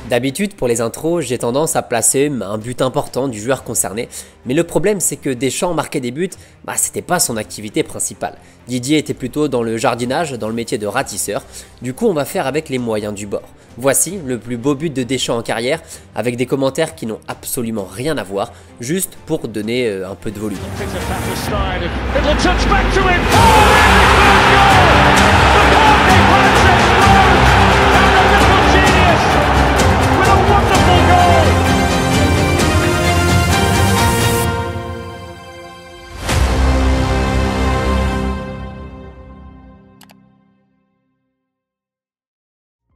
D'habitude, pour les intros, j'ai tendance à placer un but important du joueur concerné, mais le problème c'est que Deschamps marquait des buts, c'était pas son activité principale. Didier était plutôt dans le jardinage, dans le métier de ratisseur, du coup on va faire avec les moyens du bord. Voici le plus beau but de Deschamps en carrière, avec des commentaires qui n'ont absolument rien à voir, juste pour donner un peu de volume.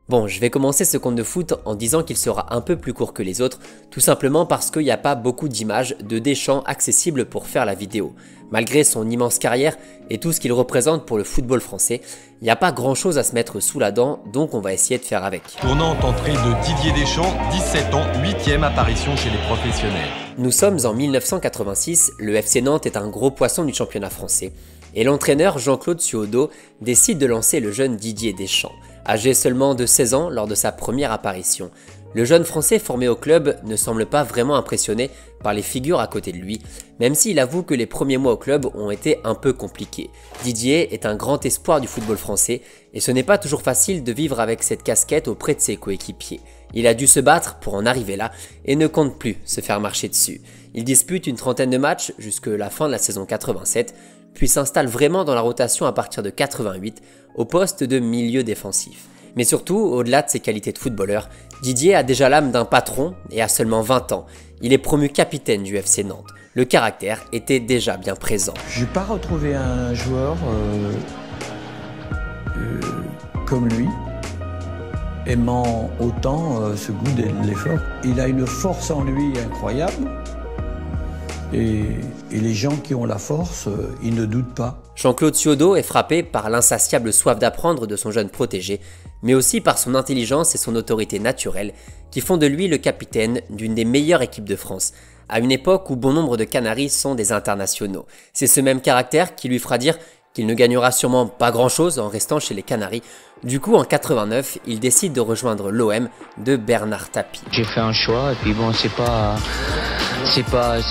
Bon, je vais commencer ce compte de foot en disant qu'il sera un peu plus court que les autres, tout simplement parce qu'il n'y a pas beaucoup d'images de Deschamps accessibles pour faire la vidéo. Malgré son immense carrière et tout ce qu'il représente pour le football français, il n'y a pas grand chose à se mettre sous la dent, donc on va essayer de faire avec. Tournante entrée de Didier Deschamps, 17 ans, 8e apparition chez les professionnels. Nous sommes en 1986, le FC Nantes est un gros poisson du championnat français, et l'entraîneur Jean-Claude Suaudeau décide de lancer le jeune Didier Deschamps. Âgé seulement de 16 ans lors de sa première apparition, le jeune français formé au club ne semble pas vraiment impressionné par les figures à côté de lui, même s'il avoue que les premiers mois au club ont été un peu compliqués. Didier est un grand espoir du football français et ce n'est pas toujours facile de vivre avec cette casquette auprès de ses coéquipiers. Il a dû se battre pour en arriver là et ne compte plus se faire marcher dessus. Il dispute une trentaine de matchs jusque la fin de la saison 87, puis s'installe vraiment dans la rotation à partir de 88 au poste de milieu défensif. Mais surtout, au-delà de ses qualités de footballeur, Didier a déjà l'âme d'un patron et a seulement 20 ans. Il est promu capitaine du FC Nantes. Le caractère était déjà bien présent. Je n'ai pas retrouvé un joueur comme lui, aimant autant ce goût de l'effort. Il a une force en lui incroyable. Et les gens qui ont la force, ils ne doutent pas. Jean-Claude Suaudeau est frappé par l'insatiable soif d'apprendre de son jeune protégé, mais aussi par son intelligence et son autorité naturelle, qui font de lui le capitaine d'une des meilleures équipes de France, à une époque où bon nombre de Canaries sont des internationaux. C'est ce même caractère qui lui fera dire qu'il ne gagnera sûrement pas grand-chose en restant chez les Canaries. Du coup, en 89, il décide de rejoindre l'OM de Bernard Tapie. J'ai fait un choix et puis bon, c'est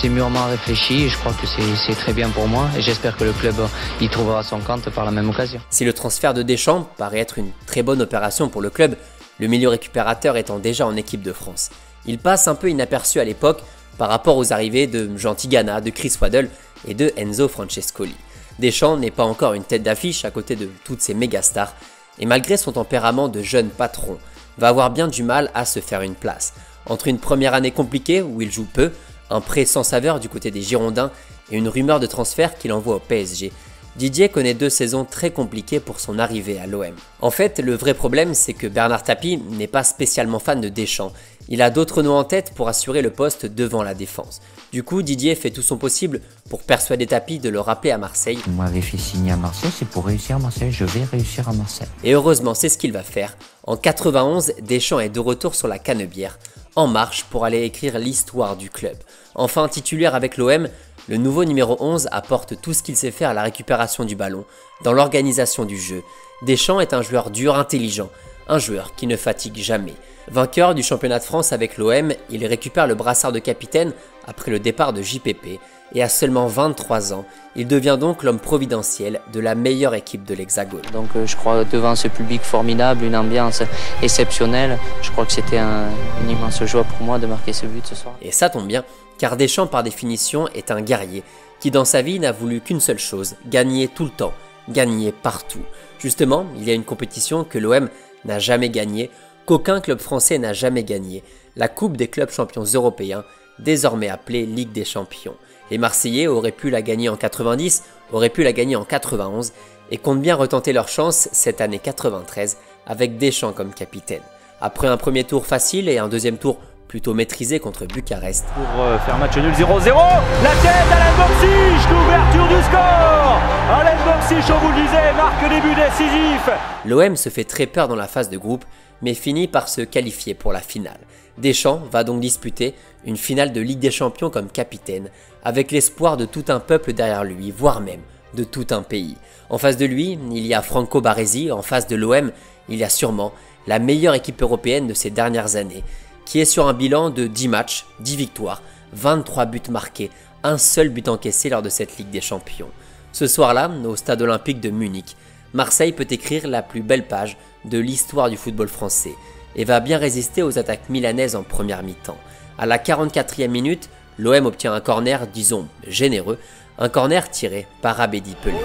mûrement réfléchi et je crois que c'est très bien pour moi et j'espère que le club y trouvera son compte par la même occasion. Si le transfert de Deschamps paraît être une très bonne opération pour le club, le milieu récupérateur étant déjà en équipe de France, il passe un peu inaperçu à l'époque par rapport aux arrivées de Jean Tigana, de Chris Waddle et de Enzo Francescoli. Deschamps n'est pas encore une tête d'affiche à côté de toutes ces méga stars et malgré son tempérament de jeune patron, va avoir bien du mal à se faire une place. Entre une première année compliquée où il joue peu, un prêt sans saveur du côté des Girondins et une rumeur de transfert qu'il envoie au PSG, Didier connaît 2 saisons très compliquées pour son arrivée à l'OM. En fait, le vrai problème, c'est que Bernard Tapie n'est pas spécialement fan de Deschamps. Il a d'autres noms en tête pour assurer le poste devant la défense. Du coup, Didier fait tout son possible pour persuader Tapie de le rappeler à Marseille. Vous m'avez fait signer à Marseille, c'est pour réussir à Marseille, je vais réussir à Marseille. Et heureusement, c'est ce qu'il va faire. En 91, Deschamps est de retour sur la Canebière, en marche pour aller écrire l'histoire du club. Enfin titulaire avec l'OM, le nouveau numéro 11 apporte tout ce qu'il sait faire à la récupération du ballon, dans l'organisation du jeu. Deschamps est un joueur dur, intelligent, un joueur qui ne fatigue jamais. Vainqueur du championnat de France avec l'OM, il récupère le brassard de capitaine après le départ de JPP et à seulement 23 ans, il devient donc l'homme providentiel de la meilleure équipe de l'Hexagone. Donc je crois devant ce public formidable, une ambiance exceptionnelle, je crois que c'était une immense joie pour moi de marquer ce but ce soir. Et ça tombe bien, car Deschamps par définition est un guerrier qui dans sa vie n'a voulu qu'une seule chose, gagner tout le temps, gagner partout. Justement, il y a une compétition que l'OM n'a jamais gagnée, qu'aucun club français n'a jamais gagné, la Coupe des clubs champions européens, désormais appelée Ligue des champions. Les Marseillais auraient pu la gagner en 90, auraient pu la gagner en 91 et comptent bien retenter leur chance cette année 93 avec Deschamps comme capitaine. Après un premier tour facile et un deuxième tour plutôt maîtrisé contre Bucarest. Pour faire match nul 0-0, la tête d'Alain Boksic, l'ouverture du score. Alain Boksic, on vous le disait, marque début décisif. L'OM se fait très peur dans la phase de groupe, mais finit par se qualifier pour la finale. Deschamps va donc disputer une finale de Ligue des Champions comme capitaine, avec l'espoir de tout un peuple derrière lui, voire même de tout un pays. En face de lui, il y a Franco Baresi, en face de l'OM, il y a sûrement la meilleure équipe européenne de ces dernières années. qui est sur un bilan de 10 matchs, 10 victoires, 23 buts marqués, un seul but encaissé lors de cette Ligue des Champions. Ce soir-là, au stade olympique de Munich, Marseille peut écrire la plus belle page de l'histoire du football français et va bien résister aux attaques milanaises en première mi-temps. À la 44e minute, l'OM obtient un corner, disons, généreux, un corner tiré par Abedi Pelé.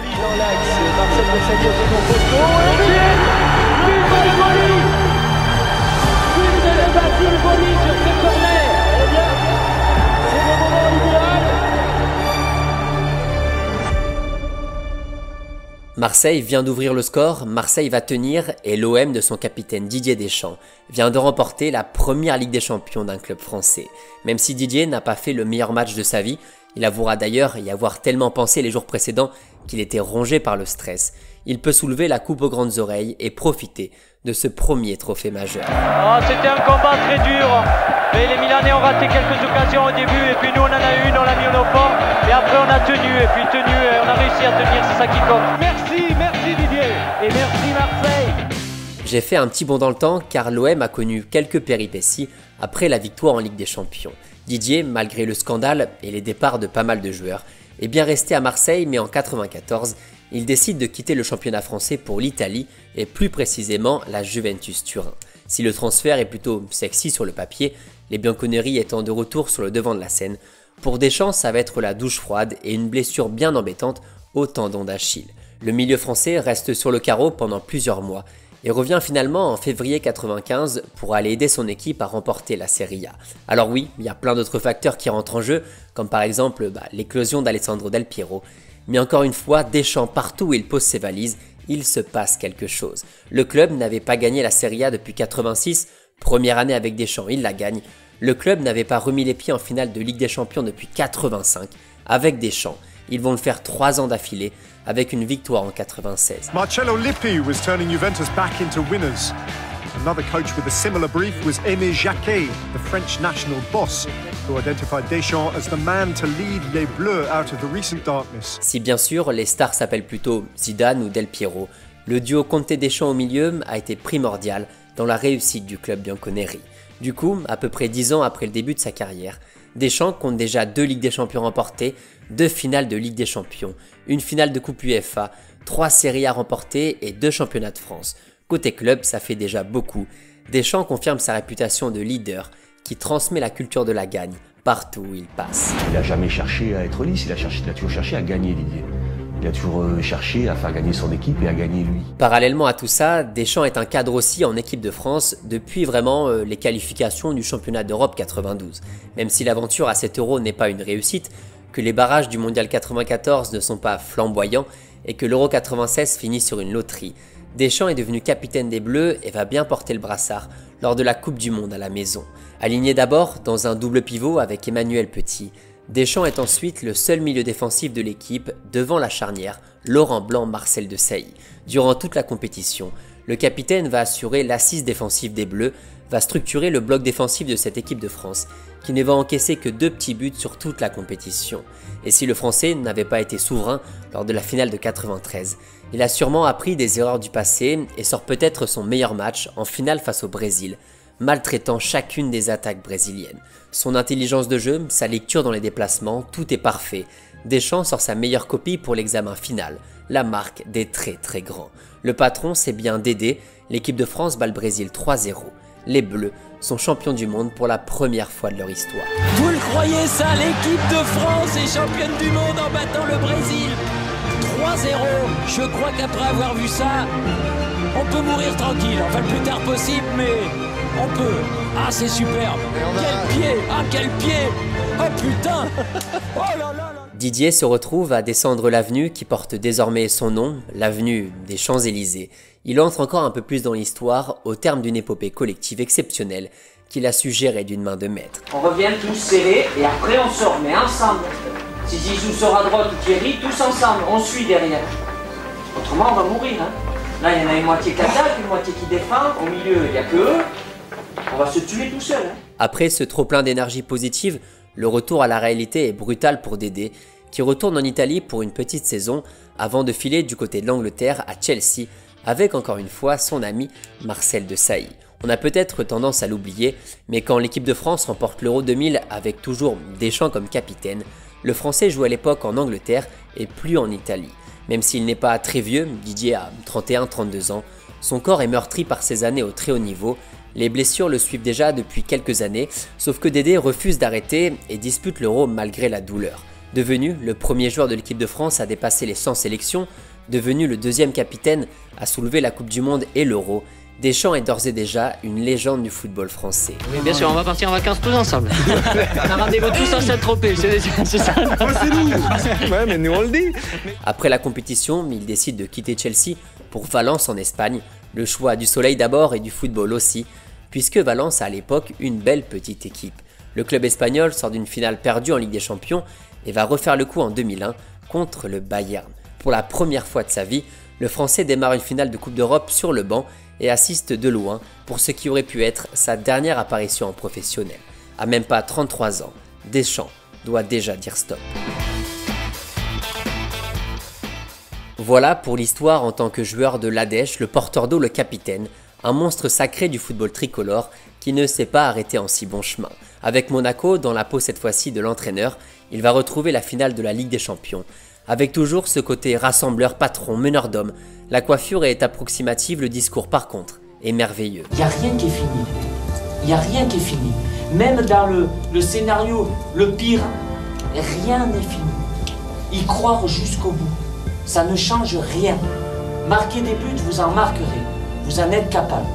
Marseille vient d'ouvrir le score, Marseille va tenir et l'OM de son capitaine Didier Deschamps vient de remporter la première Ligue des Champions d'un club français. Même si Didier n'a pas fait le meilleur match de sa vie, il avouera d'ailleurs y avoir tellement pensé les jours précédents qu'il était rongé par le stress. Il peut soulever la coupe aux grandes oreilles et profiter de ce premier trophée majeur. C'était un combat très dur, mais les Milanais ont raté quelques occasions au début et puis nous on en a une, on l'a mis au fond et après on a tenu et puis on a réussi à tenir, c'est ça qui compte. Merci Didier et merci Marseille. J'ai fait un petit bond dans le temps car l'OM a connu quelques péripéties après la victoire en Ligue des Champions. Didier, malgré le scandale et les départs de pas mal de joueurs, est bien resté à Marseille, mais en 1994, il décide de quitter le championnat français pour l'Italie et plus précisément la Juventus Turin. Si le transfert est plutôt sexy sur le papier, les Bianconeri étant de retour sur le devant de la scène, pour Deschamps ça va être la douche froide et une blessure bien embêtante au tendon d'Achille. Le milieu français reste sur le carreau pendant plusieurs mois et revient finalement en février 1995 pour aller aider son équipe à remporter la Serie A. Alors oui, il y a plein d'autres facteurs qui rentrent en jeu, comme par exemple l'éclosion d'Alessandro Del Piero, mais encore une fois, Deschamps partout où il pose ses valises, il se passe quelque chose. Le club n'avait pas gagné la Serie A depuis 86, première année avec Deschamps, il la gagne. Le club n'avait pas remis les pieds en finale de Ligue des Champions depuis 85, avec Deschamps. Ils vont le faire 3 ans d'affilée, avec une victoire en 96. Marcello Lippi was turning Juventus back into winners. Another coach with a similar brief was Aimé Jacquet, the French national boss, who identified Deschamps as the man to lead les Bleus out of the recent darkness. Si bien sûr les stars s'appellent plutôt Zidane ou Del Piero, le duo Conte-Deschamps au milieu a été primordial dans la réussite du club bianconeri. Du coup, à peu près 10 ans après le début de sa carrière, Deschamps compte déjà 2 Ligues des Champions remportées, 2 finales de Ligue des Champions, une finale de Coupe UEFA, 3 Serie A remportées et 2 championnats de France. Côté club, ça fait déjà beaucoup. Deschamps confirme sa réputation de leader qui transmet la culture de la gagne partout où il passe. Il n'a jamais cherché à être lisse, il a toujours cherché à gagner, Didier. Il a toujours cherché à faire gagner son équipe et à gagner lui. Parallèlement à tout ça, Deschamps est un cadre aussi en équipe de France depuis vraiment les qualifications du championnat d'Europe 92. Même si l'aventure à cet Euro n'est pas une réussite, que les barrages du Mondial 94 ne sont pas flamboyants et que l'Euro 96 finit sur une loterie, Deschamps est devenu capitaine des Bleus et va bien porter le brassard lors de la Coupe du Monde à la maison. Aligné d'abord dans un double pivot avec Emmanuel Petit, Deschamps est ensuite le seul milieu défensif de l'équipe devant la charnière Laurent Blanc-Marcel Desailly. Durant toute la compétition, le capitaine va assurer l'assise défensive des Bleus, va structurer le bloc défensif de cette équipe de France, qui ne va encaisser que 2 petits buts sur toute la compétition. Et si le Français n'avait pas été souverain lors de la finale de 93, il a sûrement appris des erreurs du passé et sort peut-être son meilleur match en finale face au Brésil, maltraitant chacune des attaques brésiliennes. Son intelligence de jeu, sa lecture dans les déplacements, tout est parfait. Deschamps sort sa meilleure copie pour l'examen final, la marque des très grands. Le patron, c'est bien Dédé, l'équipe de France bat le Brésil 3-0. Les Bleus sont champions du monde pour la première fois de leur histoire. Vous le croyez ça, l'équipe de France est championne du monde en battant le Brésil 3-0. Je crois qu'après avoir vu ça, on peut mourir tranquille, enfin le plus tard possible, mais on peut. Ah, c'est superbe. Quel pied. Ah, quel pied. Oh putain. Oh là là là. Didier se retrouve à descendre l'avenue qui porte désormais son nom, l'avenue des Champs-Élysées. Il entre encore un peu plus dans l'histoire au terme d'une épopée collective exceptionnelle qu'il a su gérer d'une main de maître. On revient tous serrés et après on sort, mais ensemble. Si Zizou sort à droite ou Thierry, tous ensemble, on suit derrière. Autrement on va mourir. Hein. Là il y en a une moitié qui attaque, une moitié qui défend, au milieu il n'y a que eux. On va se tuer tout seul. Hein. Après ce trop-plein d'énergie positive, le retour à la réalité est brutal pour Dédé, qui retourne en Italie pour une petite saison avant de filer du côté de l'Angleterre à Chelsea avec encore une fois son ami Marcel Desailly. On a peut-être tendance à l'oublier, mais quand l'équipe de France remporte l'Euro 2000 avec toujours Deschamps comme capitaine, le Français joue à l'époque en Angleterre et plus en Italie. Même s'il n'est pas très vieux, Didier a 31-32 ans, son corps est meurtri par ses années au très haut niveau, les blessures le suivent déjà depuis quelques années, sauf que Dédé refuse d'arrêter et dispute l'Euro malgré la douleur. Devenu le premier joueur de l'équipe de France à dépasser les 100 sélections, devenu le deuxième capitaine à soulever la Coupe du Monde et l'Euro, Deschamps est d'ores et déjà une légende du football français. Oui, bien sûr, on va partir en vacances tous ensemble. On a rendez-vous tous à Saint-Tropez, c'est ça. C'est nous. Ouais, mais nous on le dit. Après la compétition, il décide de quitter Chelsea pour Valence en Espagne. Le choix du soleil d'abord et du football aussi, puisque Valence a à l'époque une belle petite équipe. Le club espagnol sort d'une finale perdue en Ligue des Champions et va refaire le coup en 2001 contre le Bayern. Pour la première fois de sa vie, le Français démarre une finale de Coupe d'Europe sur le banc et assiste de loin pour ce qui aurait pu être sa dernière apparition en professionnel. À même pas 33 ans, Deschamps doit déjà dire stop. Voilà pour l'histoire en tant que joueur de l'Ardèche, le porteur d'eau, le capitaine, un monstre sacré du football tricolore qui ne s'est pas arrêté en si bon chemin. Avec Monaco, dans la peau cette fois-ci de l'entraîneur, il va retrouver la finale de la Ligue des Champions. Avec toujours ce côté rassembleur, patron, meneur d'hommes, la coiffure est approximative, le discours par contre est merveilleux. Il n'y a rien qui est fini. Il n'y a rien qui est fini. Même dans le scénario le pire, rien n'est fini. Y croire jusqu'au bout, ça ne change rien. Marquer des buts, vous en marquerez. Vous en êtes capable.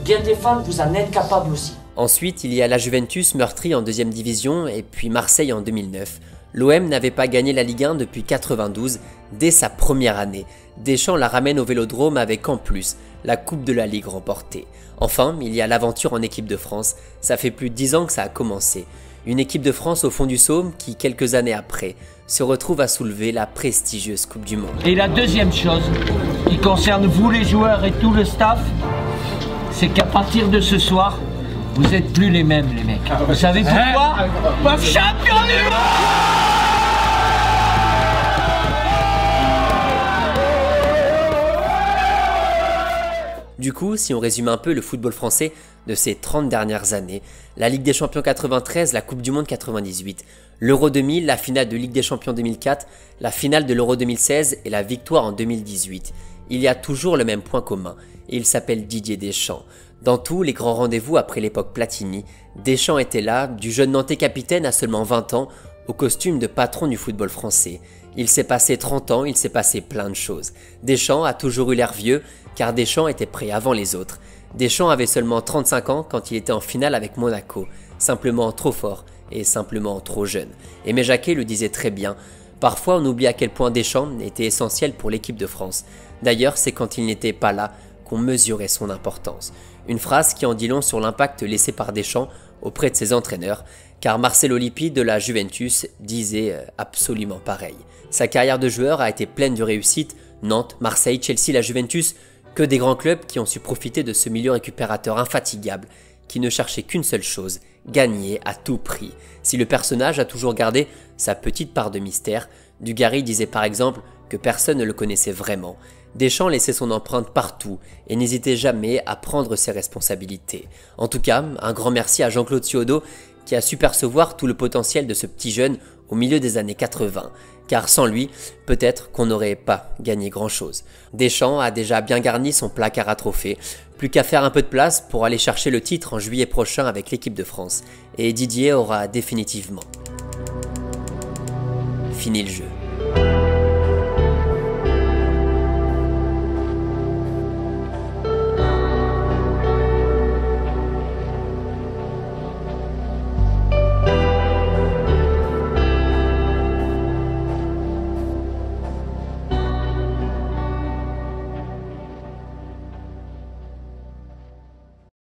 Bien défendre, vous en êtes capable aussi. Ensuite, il y a la Juventus meurtrie en 2e division et puis Marseille en 2009. L'OM n'avait pas gagné la Ligue 1 depuis 92, dès sa première année. Deschamps la ramène au Vélodrome avec en plus la Coupe de la Ligue remportée. Enfin, il y a l'aventure en équipe de France, ça fait plus de 10 ans que ça a commencé. Une équipe de France au fond du Somme qui, quelques années après, se retrouve à soulever la prestigieuse Coupe du Monde. Et la deuxième chose, qui concerne vous les joueurs et tout le staff, c'est qu'à partir de ce soir, vous n'êtes plus les mêmes les mecs. Vous savez pourquoi? Champion du monde! Du coup, si on résume un peu le football français de ces 30 dernières années, la Ligue des Champions 93, la Coupe du Monde 98, l'Euro 2000, la finale de Ligue des Champions 2004, la finale de l'Euro 2016 et la victoire en 2018, il y a toujours le même point commun, et il s'appelle Didier Deschamps. Dans tous les grands rendez-vous après l'époque Platini, Deschamps était là, du jeune Nantais capitaine à seulement 20 ans, au costume de patron du football français. Il s'est passé 30 ans, il s'est passé plein de choses. Deschamps a toujours eu l'air vieux, car Deschamps était prêt avant les autres. Deschamps avait seulement 35 ans quand il était en finale avec Monaco, simplement trop fort et simplement trop jeune. Aimé Jacquet le disait très bien, parfois on oublie à quel point Deschamps était essentiel pour l'équipe de France. D'ailleurs, c'est quand il n'était pas là qu'on mesurait son importance. Une phrase qui en dit long sur l'impact laissé par Deschamps auprès de ses entraîneurs, car Marcelo Lippi de la Juventus disait absolument pareil. Sa carrière de joueur a été pleine de réussites, Nantes, Marseille, Chelsea, la Juventus, que des grands clubs qui ont su profiter de ce milieu récupérateur infatigable, qui ne cherchait qu'une seule chose, gagner à tout prix. Si le personnage a toujours gardé sa petite part de mystère, Dugarry disait par exemple que personne ne le connaissait vraiment. Deschamps laissait son empreinte partout et n'hésitait jamais à prendre ses responsabilités. En tout cas, un grand merci à Jean-Claude Thiodo qui a su percevoir tout le potentiel de ce petit jeune au milieu des années 80, car sans lui, peut-être qu'on n'aurait pas gagné grand-chose. Deschamps a déjà bien garni son placard à trophées, plus qu'à faire un peu de place pour aller chercher le titre en juillet prochain avec l'équipe de France, et Didier aura définitivement fini le jeu.